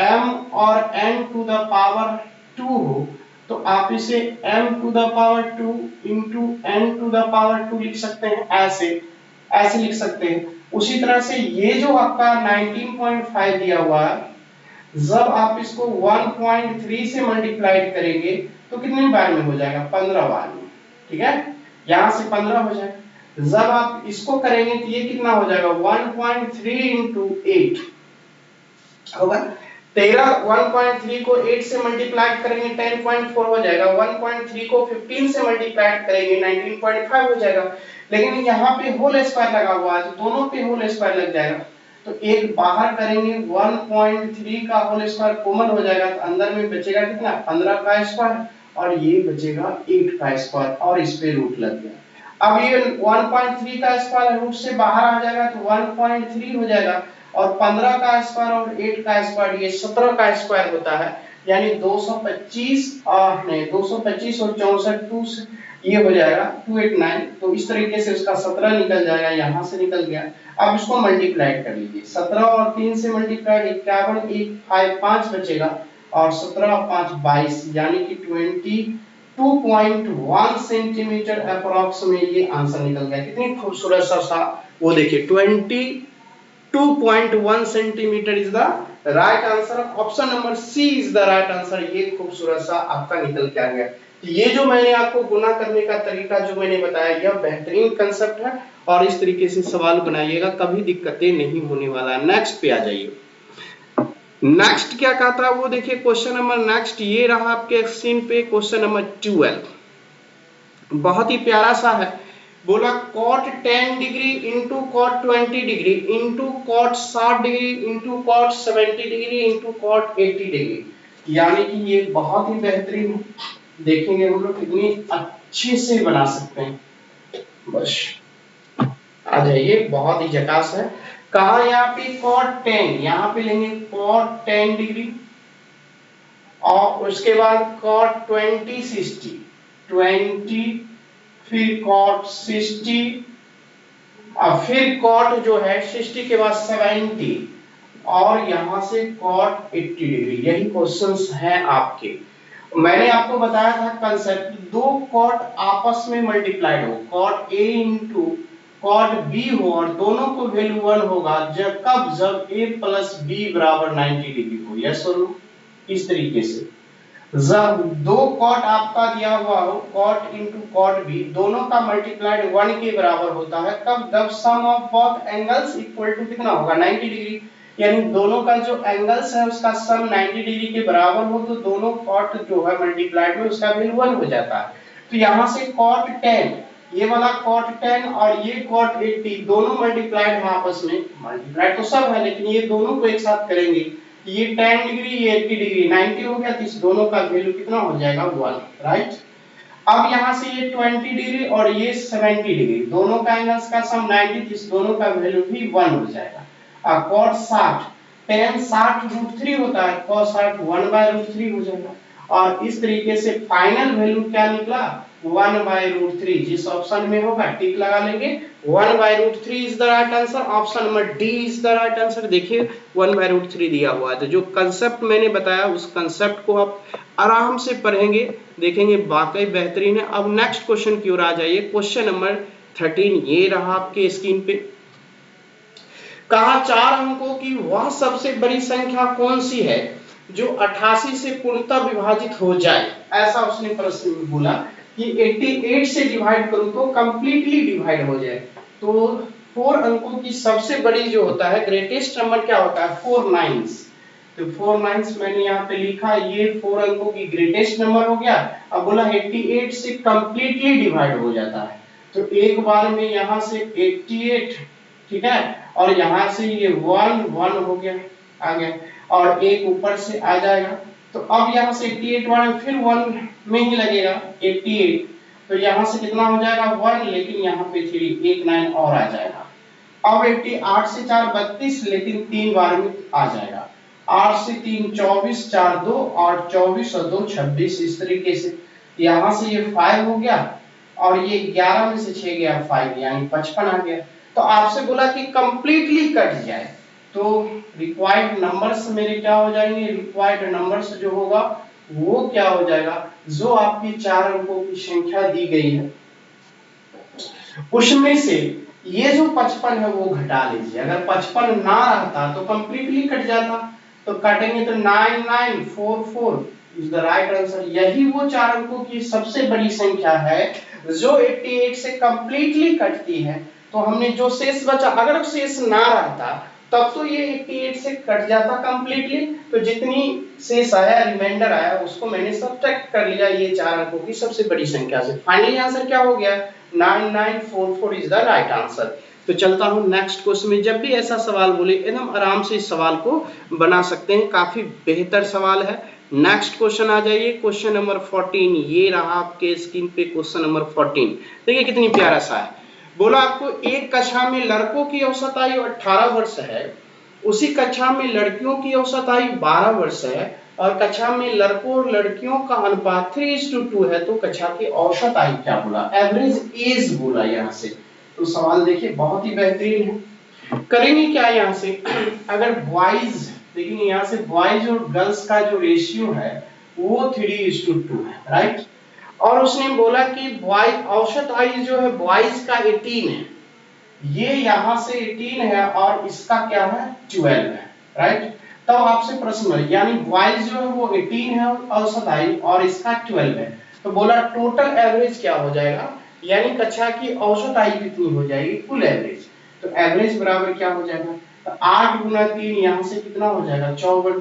m और n टू द पावर 2 हो तो आप इसे m to the power 2 into n to the power 2 लिख सकते हैं, ऐसे लिख सकते हैं। उसी तरह से ये जो आपका 19.5 दिया हुआ है, जब आप इसको 1.3 से मल्टीप्लाई करेंगे तो कितने बार में हो जाएगा 15 बार में। ठीक है, यहां से 15 हो जाएगा। जब आप इसको करेंगे तो ये कितना हो जाएगा 1.3 इंटू 8 होगा 13। 1.3 को 8 से मल्टीप्लाई करेंगे 10.4 हो जाएगा, 1.3 को 15 से मल्टीप्लाई करेंगे 19.5 हो जाएगा। लेकिन यहाँ पे होल स्क्वायर लगा हुआ है तो दोनों पे होल स्क्वायर लग जाएगा, तो एक बाहर करेंगे 1.3 का होल स्क्वायर कॉमन हो जाएगा तो अंदर में बचेगा कितना 15 का स्क्वायर और ये बचेगा 8 का स्क्वायर और इस पे रूट लग गया। अब ये 1.3 का स्क्वायर रूट से बाहर आ जाएगा तो 1.3 हो जाएगा और 15 का स्क्वायर और 8 का स्क्वायर ये 17 का स्क्वायर होता है, यानी 225 और नहीं 225 और 64 2 से ये हो जाएगा 289। तो इस तरीके से उसका 17 निकल जाएगा, यहाँ से निकल गया। अब इसको मल्टीप्लाई कर लीजिए, 17 और 3 से मल्टीप्लाई 51 1 5 5 बचेगा और 17 और 5 22, यानी कि 22.1 सेंटीमीटर अप्रॉक्स में ये आंसर निकल गया। कितनी खूबसूरत सा वो देखिए 22.1 centimetre is the right answer. Option number C is the right answer. ये खूबसूरत सा आपका निकल के आ गया। तो ये जो मैंने आपको गुना करने का तरीका जो मैंने बताया, यह बेहतरीन कंसेप्ट है और इस तरीके से सवाल बनाइएगा, कभी दिक्कतें नहीं होने वाला। नेक्स्ट पे आ जाइए। नेक्स्ट क्या कहता है वो देखिए, क्वेश्चन नंबर नेक्स्ट ये रहा आपके स्क्रीन पे, क्वेश्चन नंबर 12। बहुत ही प्यारा सा है। बोला cot 10 degree into cot 20 degree into cot 60 degree into cot 70 degree into cot 80 degree, यानी कि ये बहुत ही बेहतरीन है। देखेंगे हम लोग कितनी अच्छे से बना सकते हैं। बस आ जाइए, बहुत ही झकास है। कहा यहाँ पे cot 10, यहाँ पे लेंगे cot 10 डिग्री और उसके बाद cot 20 60 20, फिर cot 60 और फिर cot जो है 60 के बाद 70 और यहां से cot 80 डिग्री। यही क्वेश्चंस हैं आपके। मैंने आपको बताया था कंसेप्ट, दो cot आपस में मल्टीप्लाइड हो, cot a into cot b हो और दोनों को वैल्यू 1 होगा जब a प्लस b बराबर 90 डिग्री हो। यस और नो? इस तरीके से जब दो कॉट आपका दिया हुआ हो, कॉट इंटू कॉट भी, दोनों का मल्टीप्लाइड 1 के बराबर होता है, तब जब sum of both angles equal to कितना होगा 90 डिग्री, यानी दोनों का जो एंगल्स है उसका सम 90 डिग्री के बराबर हो तो दोनों कॉट जो है मल्टीप्लाइड में उसका वैल्यू 1 हो जाता है। तो यहाँ से कॉट 10, ये वाला कॉट 10 और ये कॉट 80 दोनों मल्टीप्लाइड है आपस में, मल्टीप्लाइड तो सब है लेकिन ये दोनों को एक साथ करेंगे, ये 10 डिग्री ये 80 डिग्री 90 हो गया, तो इस दोनों का वैल्यू कितना हो जाएगा 1, राइट। अब यहाँ से ये 20 डिग्री और ये 70 डिग्री, दोनों का एंगल्स का सम 90, तो इस दोनों का वैल्यू भी 1 हो जाएगा। cos 60 tan 60√3 होता है, cos 60 1/√3 हो जाएगा और इस तरीके से फाइनल वैल्यू क्या निकला 1/√3। जिस ऑप्शन में होगा टिक लगा लेंगे, 1/√3 is the right answer. Option number D is the right answer. देखिए 1/√3 दिया हुआ है, तो जो कंसेप्ट मैंने बताया उस कंसेप्ट को आप आराम से पढ़ेंगे, देखेंगे वाकई बेहतरीन है। अब नेक्स्ट क्वेश्चन की ओर आ जाइए। क्वेश्चन नंबर 13 ये रहा आपके स्क्रीन पे। कहा 4 अंकों की वह सबसे बड़ी संख्या कौन सी है जो 88 से पूर्णतः विभाजित हो जाए। ऐसा उसने प्रश्न में बोला कि 88 से डिवाइड करूं तो कंप्लीटली डिवाइड हो जाए। तो 4 अंकों की सबसे बड़ी जो होता है ग्रेटेस्ट नंबर क्या होता है 4 नाइन्स। तो 4 नाइन्स मैंने यहाँ पे लिखा, ये 4 अंकों की ग्रेटेस्ट नंबर हो गया। अब बोला 88 से कंप्लीटली डिवाइड हो जाता है, तो एक बार में यहाँ से 88, ठीक है, और यहाँ से ये 1 1 हो गया आ गया और एक ऊपर से आ जाएगा। तो अब यहाँ से 88 1 फिर 1 में ही लगेगा 88, तो यहाँ से कितना हो जाएगा 1, लेकिन यहाँ पे 3 एक 9 और आ जाएगा। अब 88 से 4 32, लेकिन 3 बार में आ जाएगा। 8 से 3 24 4 2 और 24 और 2 26, इस तरीके से यहाँ से ये 5 हो गया और ये 11 में से 6 गया 5, यानी 55 आ गया। तो आपसे बोला कि कंप्लीटली कट जाए, तो रिक्वायर्ड नंबर्स मेरे क्या हो जाएंगे, रिक्वायर्ड नंबर्स जो होगा वो क्या हो जाएगा, जो आपकी 4 अंकों की संख्या दी गई है उसमें से ये जो 55 है वो घटा लीजिए। अगर 55 ना रहता तो कंप्लीटली कट जाता, तो काटेंगे तो 9944 इज द राइट आंसर। यही वो 4 अंकों की सबसे बड़ी संख्या है जो 88 से कंप्लीटली कटती है। तो हमने जो शेष बचा, अगर शेष ना रहता तब तो ये 88 से कट जाता कंप्लीटली, तो जितनी शेष आया रिमाइंडर आया उसको मैंने सब्ट्रैक्ट कर लिया ये 4 अंकों की सबसे बड़ी संख्या से। फाइनली आंसर क्या हो गया 9944 इज द राइट आंसर। तो चलता हूं नेक्स्ट क्वेश्चन में। जब भी ऐसा सवाल बोले एकदम आराम से इस सवाल को बना सकते हैं, काफी बेहतर सवाल है, नेक्स्ट क्वेश्चन आ जाइए, क्वेश्चन नंबर 14। ये रहा आपके स्क्रीन पे क्वेश्चन नंबर 14। देखिए कितनी प्यारा सा है। बोला आपको एक कक्षा में लड़कों की औसत आयु 18 वर्ष है, उसी कक्षा में लड़कियों की औसत आयु 12 वर्ष है, और कक्षा में लड़कों और लड़कियों का अनुपात 3:2 है, तो कक्षा की औसत आयु क्या बोला, एवरेज एज बोला यहाँ से। तो सवाल देखिए बहुत ही बेहतरीन है। करेंगे क्या यहाँ से, अगर बॉयज, देखिए यहाँ से बॉयज और गर्ल्स का जो रेशियो है वो 3:2 है, राइट। और उसने बोला कि बॉय औसत आयु जो है बॉयज का 18 है, ये यहाँ से 18 है और इसका क्या है 12 है, राइट। तब आपसे प्रश्न है, यानी बॉयज जो है वो 18 है औसत आयु और इसका 12 है, तो बोला टोटल एवरेज क्या हो जाएगा, यानी कक्षा की औसत आयु कितनी हो जाएगी, कुल एवरेज। तो एवरेज बराबर क्या हो जाएगा, तो 8 गुना 3 यहाँ से कितना हो जाएगा 54,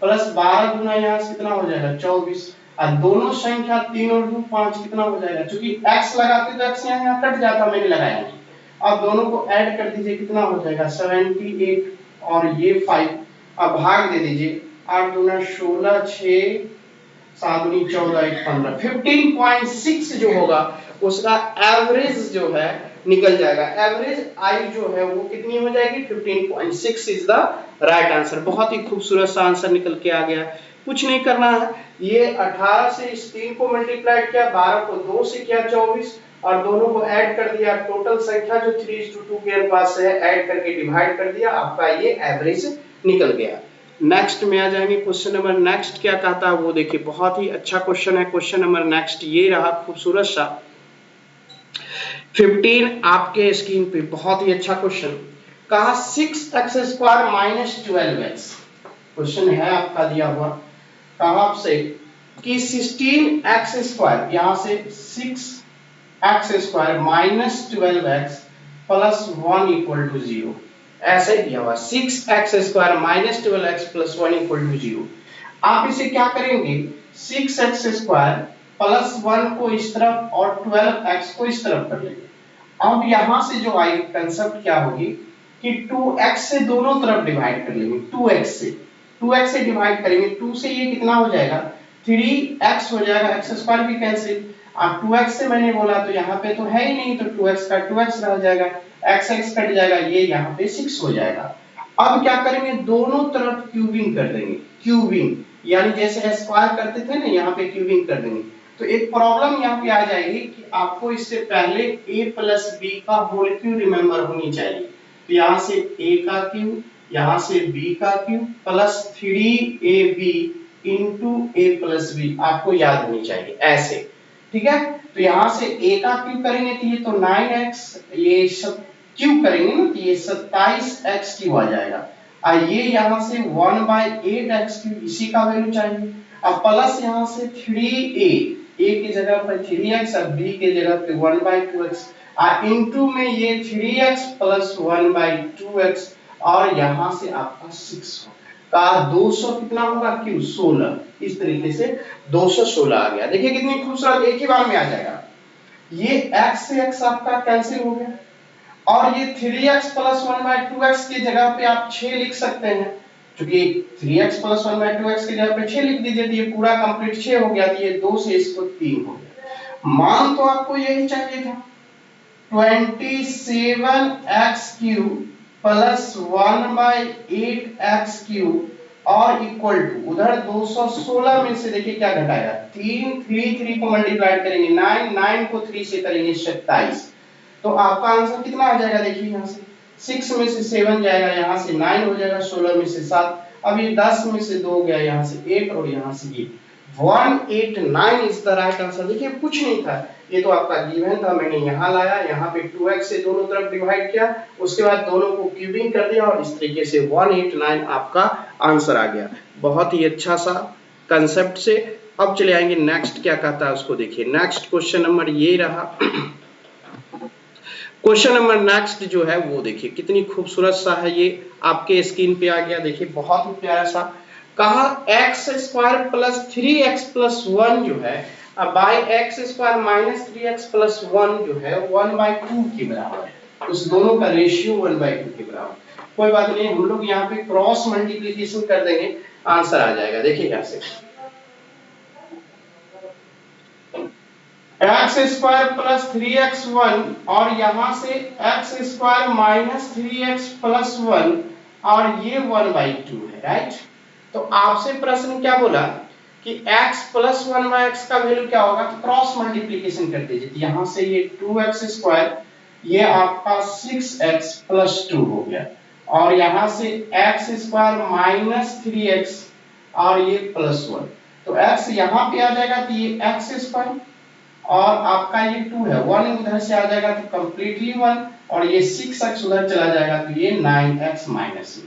प्लस 12 गुना यहाँ से कितना हो जाएगा 24, और दोनों संख्या 3 और 2 5 कितना हो जाएगा, क्योंकि x लगाते तो x यहाँ कट जाता, मैंने लगाया नहीं। अब दोनों को ऐड कर दीजिए, कितना हो जाएगा 78 और ये 5। अब भाग दे दीजिए, 8 दूना 16, 6 7 दूनी 14, 1 15, 15.6 जो होगा उसका एवरेज जो है निकल जाएगा। एवरेज आयु जो है वो कितनी हो जाएगी 15.6 इज द राइट आंसर। बहुत ही खूबसूरत सा आंसर निकल के आ गया। कुछ नहीं करना है, ये 18 से इस 3 को मल्टीप्लाई किया, 12 को 2 से किया 24, और दोनों को ऐड कर दिया, टोटल संख्या जो 3:2 के अनुपात से है ऐड करके डिवाइड कर दिया, आपका ये एवरेज निकल गया। नेक्स्ट में आ जाएंगे, क्वेश्चन नंबर नेक्स्ट क्या कहता है वो देखिए, बहुत ही अच्छा क्वेश्चन है। क्वेश्चन नंबर नेक्स्ट ये रहा खूबसूरत सा 15 आपके स्क्रीन पे, बहुत ही अच्छा क्वेश्चन। कहा 6x² - 12x, क्वेश्चन है आपका दिया हुआ, कहा आपसे कि 16x² यहां से 6x² - 12x प्लस 1 = 0, ऐसे दिया हुआ 6x² - 12x प्लस 1 = 0। आप इसे क्या करेंगे, 6x² प्लस 1 को इस तरफ और 12x को इस तरफ कर लेंगे। अब यहां से जो आएगी कंसेप्ट क्या होगी कि 2x से दोनों तरफ डिवाइड कर लेंगे, 2x से डिवाइड करेंगे, 2 से ये कितना हो जाएगा 3x हो जाएगा, x² भी कैंसिल, अब 2x से मैंने बोला तो यहाँ पे तो है ही नहीं, तो 2x का 2x रह जाएगा, x कट जाएगा, ये यहाँ पे 6 हो जाएगा। अब क्या करेंगे, दोनों तरफ क्यूबिंग कर देंगे, क्यूबिंग यानी जैसे स्क्वायर करते थे ना, यहाँ पे क्यूबिंग कर देंगे। तो एक प्रॉब्लम यहाँ पे आ जाएगी कि आपको इससे पहले a प्लस बी का होल क्यूब रिमेंबर होनी चाहिए। तो यहाँ से a का क्यूब, यहाँ से b का cube plus 3ab into a plus B आपको याद होनी चाहिए ऐसे, ठीक है। तो यहाँ से a का क्यूब करेंगे तो ये तो 9x, ये सब क्यूब करेंगे ना तो ये 27x क्यूब आ जाएगा, और ये यहाँ से 1/8x क्यूब, इसी का वैल्यू चाहिए। अब प्लस यहाँ से 3a, a की जगह पर 3x और b की जगह पे 1/2x, और इनटू में ये 3x प्लस 1/2x, और यहाँ से आपका 6 का 200 कितना होगा क्यों 16, इस तरीके से 216 आ गया। देखिए कितनी खूबसूरत, एक ही बार में आ जाएगा। ये x से x आपका कैंसिल हो गया, और ये 3x प्लस 1/2x की जगह पे आप 6 लिख सकते हैं, क्योंकि 3x प्लस 1/2x की जगह पे 6 लिख दीजिए तो ये पूरा कंप्लीट 6 हो गया, तो ये 2 से इसको 3 हो गया। मान तो आपको यही चाहिए था 27x cube plus 1/8x cube और इक्वल टू उधर 216 में से देखिए क्या घटाएगा, 3 को मल्टीप्लाई करेंगे 9 को 3 से करेंगे 27, तो आपका आंसर कितना आ जाएगा, देखिए यहाँ से 6 में से 7 जाएगा, यहाँ से 9 हो जाएगा, 16 में से 7, अब ये 10 में से 2 गया, यहाँ से 8 और यहाँ से 8, 189 इज द राइट आंसर। देखिए कुछ नहीं था, ये तो आपका गिवन था, मैंने यहाँ लाया, यहाँ पे 2x से दोनों तरफ डिवाइड किया, उसके बाद दोनों को क्यूबिंग कर दिया और इस तरीके से 189 आपका आंसर आ गया। बहुत ही अच्छा सा कंसेप्ट से। अब चले आएंगे नेक्स्ट क्या कहता है उसको देखिए। नेक्स्ट क्वेश्चन नंबर ये रहा क्वेश्चन नंबर नेक्स्ट जो है वो देखिए कितनी खूबसूरत सा है, ये आपके स्क्रीन पे आ गया, देखिए बहुत ही प्यारा सा। कहा x² प्लस 3x प्लस 1 जो है by x² minus 3x plus 1 जो है 1/2 के बराबर है, उस दोनों का रेशियो 1/2 के बराबर। कोई बात नहीं, हम लोग यहाँ पे क्रॉस मल्टीप्लिकेशन कर देंगे, आंसर आ जाएगा। देखिए कैसे, एक्स स्क्वायर प्लस 3x1 और यहां से x square minus 3x plus 1 और ये 1/2 है, राइट। तो आपसे प्रश्न क्या बोला कि x प्लस 1/x का वैल्यू क्या होगा, तो क्रॉस मल्टीप्लीकेशन कर दीजिए। तो यहां से ये 2x स्क्वायर, ये आपका 6x प्लस 2 हो गया, और यहां से x स्क्वायर माइनस 3x और ये प्लस 1। तो x यहां पे आ जाएगा तो ये x स्क्वायर, और आपका ये 2 है, 1 उधर से आ जाएगा तो कंप्लीटली 1, और ये 6x उधर चला जाएगा तो ये 9x माइनस।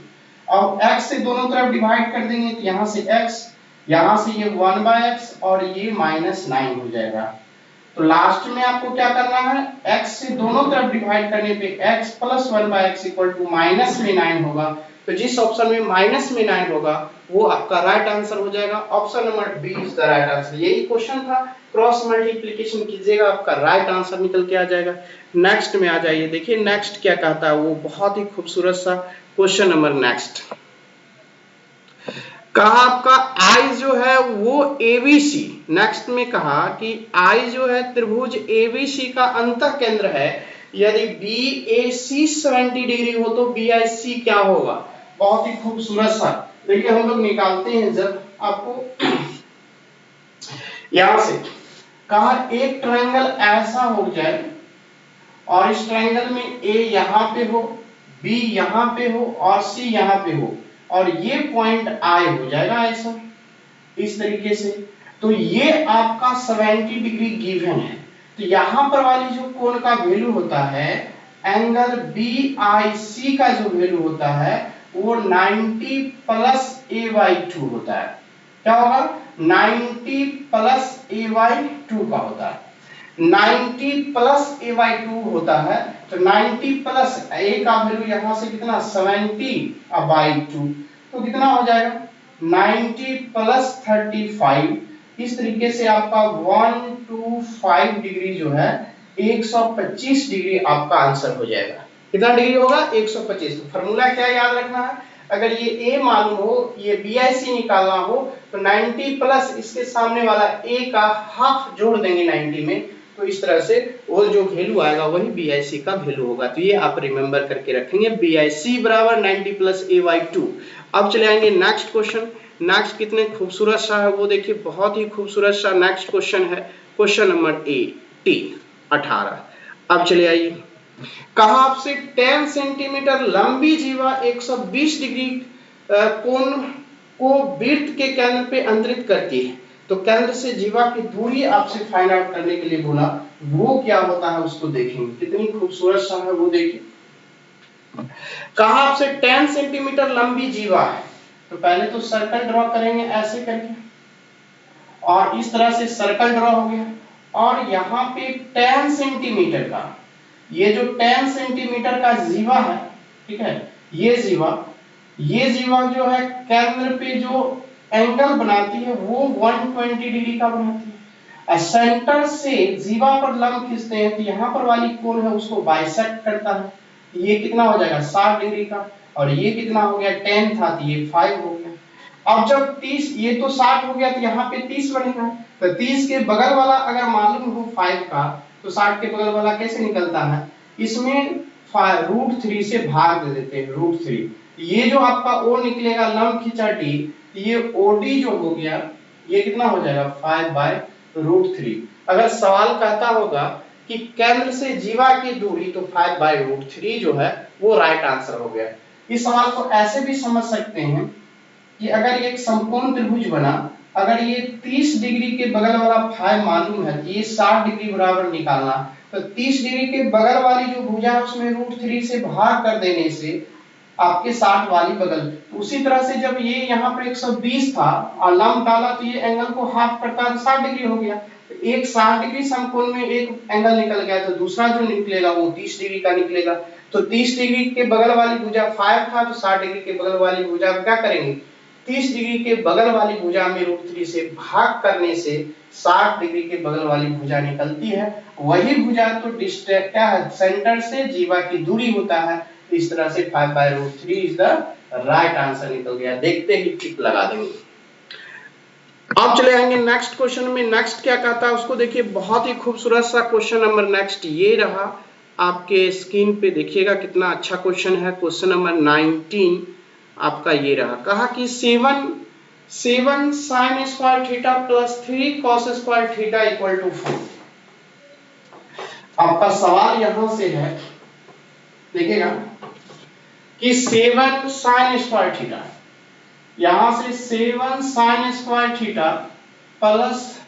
अब x से दोनों तरफ डिवाइड कर देंगे तो यहां से x, यहां से ये 1/x और ये -9 हो जाएगा। तो लास्ट में आपको क्या करना है, x से दोनों तरफ डिवाइड करने पे x plus 1/x equal to minus में 9 होगा। तो जिस ऑप्शन में माइनस में 9 होगा वो आपका राइट आंसर हो जाएगा। Option number B is the right answer. यही क्वेश्चन था, क्रॉस मल्टीप्लिकेशन कीजिएगा आपका राइट आंसर निकल के आ जाएगा। नेक्स्ट में आ जाइए, देखिए नेक्स्ट क्या कहता है, वो बहुत ही खूबसूरत सा क्वेश्चन नंबर नेक्स्ट। कहा आपका आई जो है वो एबीसी, नेक्स्ट में कहा कि आई जो है त्रिभुज एबीसी का अंतः केंद्र है। यदि बीएसी 70 डिग्री हो तो बीआईसी क्या होगा। बहुत ही खूबसूरत सा, देखिए हम लोग निकालते हैं जब आपको यहां से कहा एक ट्रायंगल ऐसा हो जाए और इस ट्रायंगल में ए यहां पे हो, बी यहां पे हो और सी यहां पे हो, और ये पॉइंट आई हो जाएगा ऐसा, इस तरीके से। तो ये आपका 70 डिग्री गिवन है। तो यहां पर वाली जो कोण का वैल्यू होता है, एंगल BIC का जो वैल्यू होता है वो 90 प्लस a/2 होता है। क्या होगा, 90 प्लस a/2 का होता है। 90 प्लस a/2 होता है। तो 90 प्लस a का वैल्यू यहां से कितना 70/2, तो कितना हो जाएगा 90 प्लस 35। इस तरीके से आपका 125 डिग्री जो है 125 डिग्री आपका आंसर हो जाएगा। कितना डिग्री होगा 125। तो फार्मूला क्या याद रखना है, अगर ये a मालूम हो, ये BIC निकालना हो, तो 90 प्लस इसके सामने वाला a का हाफ जोड़ देंगे 90 में, तो इस तरह से वो जो वैल्यू आएगा वही BIC का वैल्यू होगा। तो ये आप रिमेंबर करके रखेंगे, BIC बराबर 90 प्लस a/2। अब चले आएंगे नेक्स्ट क्वेश्चन। नेक्स्ट कितने खूबसूरत सा है वो देखिए, बहुत ही खूबसूरत सा नेक्स्ट क्वेश्चन है, क्वेश्चन नंबर 18। अब चले आइए, कहा आपसे 10 सेंटीमीटर लंबी जीवा 120 डिग्री कोण को वृत्त के केंद्र पे अंतरित करती है। तो केंद्र से जीवा की दूरी आपसे फाइंड आउट करने के लिए बोला, वो क्या होता है उसको देखेंगे। कितनी खूबसूरत सा है वो देखिए। कहा आपसे 10 सेंटीमीटर लंबी जीवा है, तो पहले तो सर्कल ड्रॉ करेंगे ऐसे करके, और इस तरह से सर्कल ड्रॉ हो गया, और यहाँ पे 10 सेंटीमीटर का, ये जो 10 सेंटीमीटर का जीवा है, ठीक है, ये जीवा जो है केंद्र पे जो एंगल बनाती है वो 120 डिग्री का बनाती है। सेंटर से जीवा पर लंब खींचते हैं तो यहाँ पर वाली कोण है उसको बाइसेक्ट करता है। ये कितना हो जाएगा 60 डिग्री का, और ये कितना हो गया 10 था तो ये 5 हो गया। अब जब 30, ये तो 60 हो गया तो यहाँ पे 30 बनेगा। तो 30 के बगल वाला अगर मालूम हो 5 का, तो 60 के बगल वाला कैसे निकलता है, इसमें √3 से भाग दे देते हैं, √3। ये जो आपका O निकलेगा लंब खींचा D, ये OD जो हो गया ये कितना हो जाएगा 5/√3। अगर सवाल कहता होगा कि केंद्र से जीवा की दूरी, तो 5/√3 जो है वो राइट आंसर हो गया। इस सवाल को ऐसे भी समझ सकते हैं कि अगर एक समकोण त्रिभुज बना, अगर ये 30 डिग्री के बगल वाला 5 मालूम है, ये 60 डिग्री बराबर निकालना, तो 30 डिग्री के बगल वाली जो भुजा है उसमें √3 से भाग कर देने से आपके 60 वाली बगल। उसी तरह से जब ये यहाँ पर 120 था और लंब डाला तो ये एंगल को हाफ करता है, 60 डिग्री हो गया। तो एक 60 डिग्री समकोण में एक एंगल निकल गया, तो दूसरा जो निकलेगा वो 30 डिग्री का निकलेगा। तो 30 डिग्री के बगल वाली भुजा 5 था, तो 60 डिग्री के बगल वाली भुजा क्या करेंगे, 30 डिग्री के बगल वाली भुजा में √3 से भाग करने से 60 डिग्री के बगल वाली भुजा निकलती है। वही भुजा तो डिस्टेंस क्या है, सेंटर से जीवा की दूरी होता है। इस तरह से 5/√3 इज द राइट आंसर निकल गया। देखते ही टिक लगा देंगे। अब चले आएंगे नेक्स्ट क्वेश्चन में। नेक्स्ट क्या कहता है उसको देखिए, बहुत ही खूबसूरत सा क्वेश्चन नंबर नेक्स्ट ये रहा, आपके स्क्रीन पे देखिएगा कितना अच्छा क्वेश्चन है। क्वेश्चन नंबर 19 आपका ये रहा, कहा कि 7 sin square theta plus 3 cos square theta equal to 4। आपका सवाल यहां से है, देखिएगा कि 7 sin स्क्वायर थीटा, यहां से 7 sin square theta plus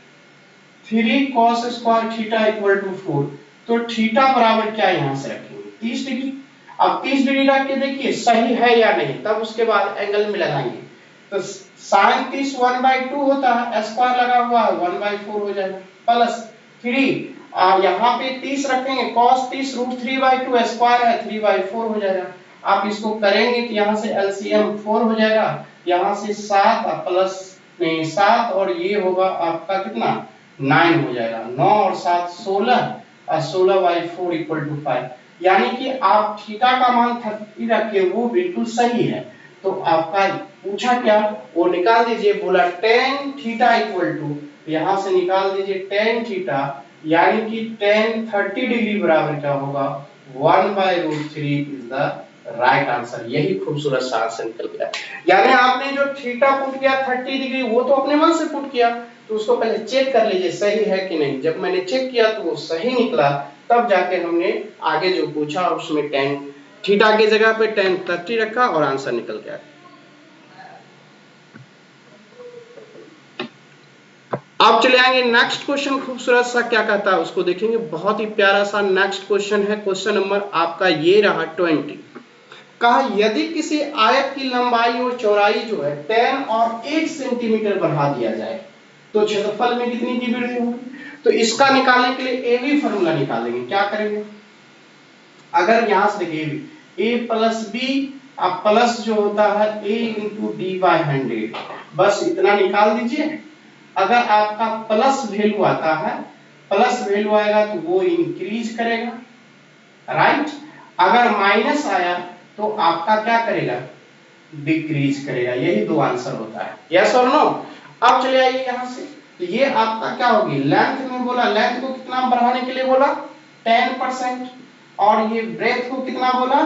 3 cos square theta equal to 4, तो थीटा बराबर क्या यहां से रखेंगे 30 डिग्री। अब 30 डिग्री रख के देखिए सही है या नहीं, तब उसके बाद एंगल में लगाएंगे। तो sin 30 1/2 होता है, स्क्वायर लगा हुआ है 1/4 हो जाएगा, प्लस 3 और यहाँ पे 30 रखेंगे, cos 30 √3/2 स्क्वायर है 3/4 हो जाएगा। आप इसको करेंगे तो यहाँ से एलसीएम 4 हो जाएगा, यहाँ से 7 प्लस नहीं 7 और ये होगा आपका कितना 9 हो जाएगा, 9 और 7 16 और 16/4 इक्वल टू 5। यानी कि आप थीटा का मान 30 रखे, वो बिल्कुल सही है। तो आपका पूछा क्या, वो निकाल दीजिए, बोला tan थीटा इक्वल टू, यहाँ से निकाल दीजिए tan थीटा, यानी कि tan 30 डिग्री बराबर क्या होगा 1/√3 इज द राइट आंसर। यही खूबसूरत सा आंसर निकल गया। यानी आपने जो थीटा पुट किया 30 डिग्री, वो तो अपने मन से पुट किया, तो उसको पहले चेक कर लीजिए सही है कि नहीं। जब मैंने चेक किया तो वो सही निकला, तब जाके हमने आगे जो पूछा उसमें tan थीटा की जगह पे tan 30 रखा और आंसर निकल गया। अब चले आएंगे नेक्स्ट क्वेश्चन, खूबसूरत सा क्या कहता है उसको देखेंगे, बहुत ही प्यारा सा नेक्स्ट क्वेश्चन है। क्वेश्चन नंबर आपका ये रहा 20, कहा यदि किसी आयत की लंबाई और चौड़ाई जो है 10 और 1 सेंटीमीटर बढ़ा दिया जाए तो क्षेत्रफल में कितनी की वृद्धि होगी। तो इसका निकालने के लिए ए बी फॉर्मूला निकालेंगे। क्या करेंगे, अगर यहां से देखिए a प्लस बी, अब प्लस जो होता है a इंटू डी बाई 100, बस इतना निकाल दीजिए। अगर आपका प्लस वैल्यू आता है, प्लस वैल्यू आएगा तो वो इंक्रीज करेगा, राइट। अगर माइनस आया तो आपका क्या करेगा, डिक्रीज करेगा। यही दो आंसर होता है, यस और नो। अब चले आइए यहां से, तो ये आपका क्या होगी, लेंथ में बोला, लेंथ को कितना बढ़ाने के लिए बोला 10%, और ये ब्रेथ को कितना बोला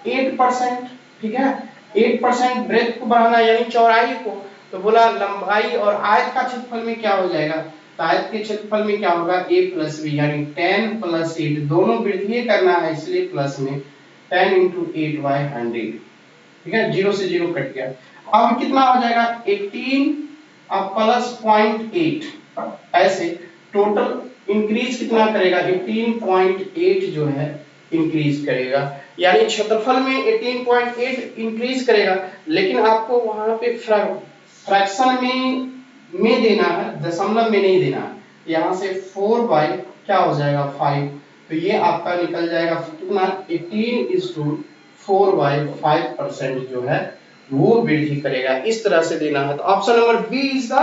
8%, ठीक है। 8% ब्रेथ को बढ़ाना यानी चौड़ाई को, तो बोला लंबाई और आयत का क्षेत्रफल में क्या हो जाएगा, तो आयत के क्षेत्रफल में क्या होगा a प्लस बी, यानी 10 प्लस 8, दोनों वृद्धि करना है इसलिए प्लस में 10 इंटू 8/100, ठीक है, 0 से 0 कट गया। अब कितना हो जाएगा 18 अब प्लस 0.8, ऐसे टोटल इंक्रीज कितना करेगा 18.8 जो है इंक्रीज करेगा, यानी क्षेत्रफल में 18.8 इंक्रीज करेगा। लेकिन आपको वहां पे फ्रैक्शन में देना है, दशमलव में नहीं देना है। यहाँ से 4 बाई क्या हो जाएगा 5, तो ये आपका निकल जाएगा कितना 18:4/5% जो है वो वृद्धि करेगा। इस तरह से देना है, तो option number B is the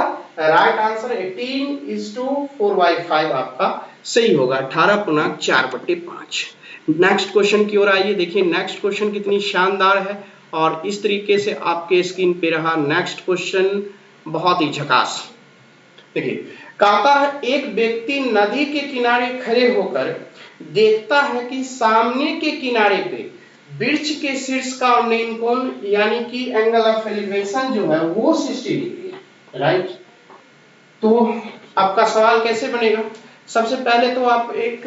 right answer, 18:4/5 आपका सही होगा, 18.4/5। नेक्स्ट क्वेश्चन की ओर आइए, देखिए नेक्स्ट क्वेश्चन कितनी शानदार है, और इस तरीके से आपके स्क्रीन पे रहा नेक्स्ट क्वेश्चन, बहुत ही झकास। देखिए कहता है एक व्यक्ति नदी के किनारे खड़े होकर देखता है कि सामने के किनारे पे वृक्ष के शीर्ष का उन्नयन कोण यानी कि एंगल ऑफ एलिवेशन जो है वो 60 डिग्री है, राइट। तो आपका सवाल कैसे बनेगा, सबसे पहले तो आप एक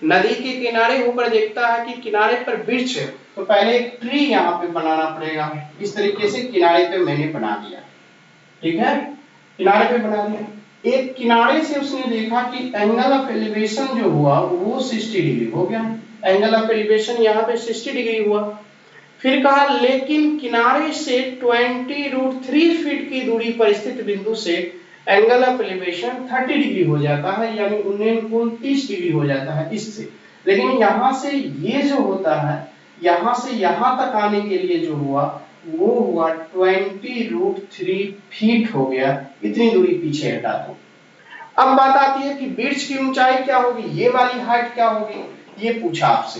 नदी के किनारे होकर देखता है कि किनारे पर वृक्ष है, तो पहले एक ट्री यहाँ पे बनाना पड़ेगा। इस तरीके से किनारे पे मैंने बना दिया, ठीक है, किनारे पे बना दिया। एक किनारे से उसने देखा कि एंगल ऑफ एलिवेशन जो हुआ वो 60 डिग्री हो गया, एंगल ऑफ एलिवेशन यहाँ पे 60 डिग्री हुआ। फिर कहा लेकिन किनारे से 20√3 फीट की दूरी पर स्थित बिंदु से एंगल ऑफ एलिवेशन 30 डिग्री हो जाता है, यानी उन्नयन कोण 30 डिग्री हो जाता है इससे। लेकिन यहाँ से ये जो होता है, यहाँ से यहाँ तक आने के लिए जो हुआ वो हुआ 20√3 फीट हो गया, इतनी दूरी पीछे हटा दो। अब बात आती है कि वृक्ष की ऊंचाई क्या होगी, ये वाली हाइट क्या होगी, ये पूछा आपसे।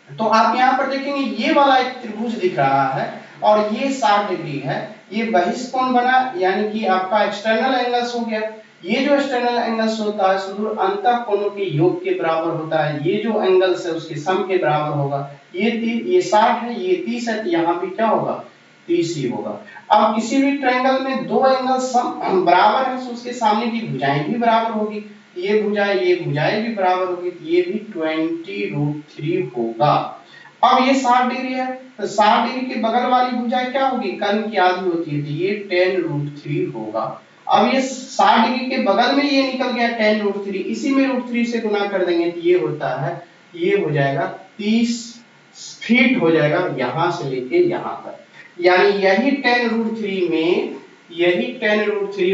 तो आप यहाँ पर देखेंगे ये वाला एक त्रिभुज दिख रहा है और ये 60 डिग्री है, ये बहिष्कोण बना, यानी कि आपका एक्सटर्नल एंगल्स हो गया। ये जो एक्सटर्नल एंगल्स होता है सुदूर अंतः कोणों के योग के बराबर होता है। ये जो एंगल्स है उसके सम के बराबर होगा। ये 60 है, ये 30 है, तो यहाँ भी क्या होगा 30 ही होगा। अब किसी भी ट्रायंगल में दो एंगल सम बराबर है तो उसके सामने की भुजाएं भी बराबर होगी। ये भुजाएं भी बराबर होगी, तो ये भी 20√3 होगा। अब ये 60 डिग्री है, तो 60 डिग्री के बगल वाली भुजा क्या होगी, कर्ण की आधी होती है, तो ये 10√3 होगा। अब ये 60 डिग्री के बगल में ये निकल गया 10√3, इसी में √3 से गुना कर देंगे तो ये होता है, ये हो जाएगा 30 फीट हो जाएगा यहां से लेके यहां तक। यानी यही 10√3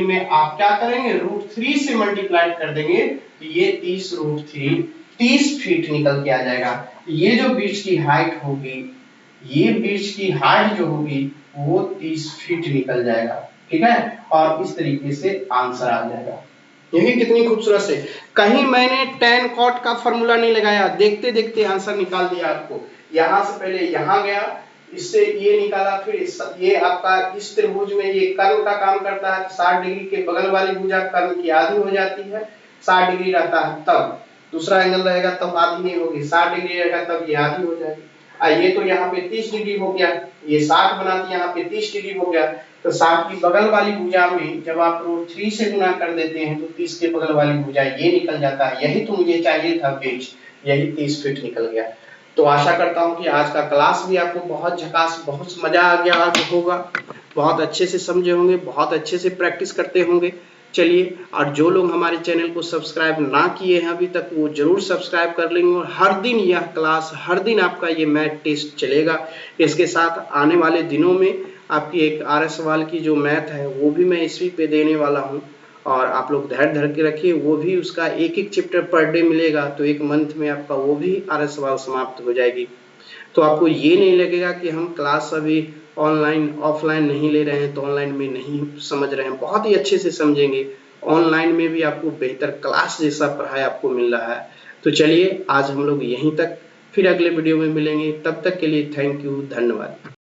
में आप क्या करेंगे, √3 से मल्टीप्लाई कर देंगे तो ये 30 फीट निकल के आ जाएगा। ये जो बीच की हाइट होगी, ये बीच की हाइट जो होगी वो 30 फीट निकल जाएगा, ठीक है। और इस तरीके से आंसर आ जाएगा। देखिए कितनी खूबसूरत से, कहीं मैंने tan cot का फॉर्मूला नहीं लगाया, देखते देखते आंसर निकाल दिया आपको। यहां से पहले यहां गया, इससे ये निकाला, फिर ये आपका इस त्रिभुज में ये कर्ण का काम करता है। 60 डिग्री के बगल वाली भुजा कर्ण की आधी हो जाती है, 60 डिग्री रहता है तब दूसरा एंगल रहेगा तब आधी नहीं होगी, 60 डिग्री रहेगा तब ये आधी हो जाएगी। ये तो यहाँ पे 30 डिग्री हो गया, ये 60 बनाती, यहाँ पे 30 डिग्री हो गया, तो 60 की बगल वाली भुजा में जब आप √3 से गुना कर देते हैं तो 30 के बगल वाली भुजा ये निकल जाता है। यही तो मुझे चाहिए था बीच, यही 30 फीट निकल गया। तो आशा करता हूँ कि आज का क्लास भी आपको बहुत झकास, बहुत मजा आ गया होगा, बहुत अच्छे से समझे होंगे, बहुत अच्छे से प्रैक्टिस करते होंगे। चलिए, और जो लोग हमारे चैनल को सब्सक्राइब ना किए हैं अभी तक वो जरूर सब्सक्राइब कर लेंगे। और हर दिन यह क्लास, हर दिन आपका ये मैथ टेस्ट चलेगा। इसके साथ आने वाले दिनों में आपकी एक RS सवाल की जो मैथ है वो भी मैं इसी पे देने वाला हूँ, और आप लोग धैर्य धर के रखिए। वो भी उसका एक चैप्टर पर डे मिलेगा, तो एक मंथ में आपका वो भी RS सवाल समाप्त हो जाएगी। तो आपको ये नहीं लगेगा कि हम क्लास अभी ऑनलाइन ऑफलाइन नहीं ले रहे हैं तो ऑनलाइन में नहीं समझ रहे हैं, बहुत ही अच्छे से समझेंगे। ऑनलाइन में भी आपको बेहतर क्लास जैसा पढ़ाई आपको मिल रहा है। तो चलिए आज हम लोग यहीं तक, फिर अगले वीडियो में मिलेंगे, तब तक के लिए थैंक यू, धन्यवाद।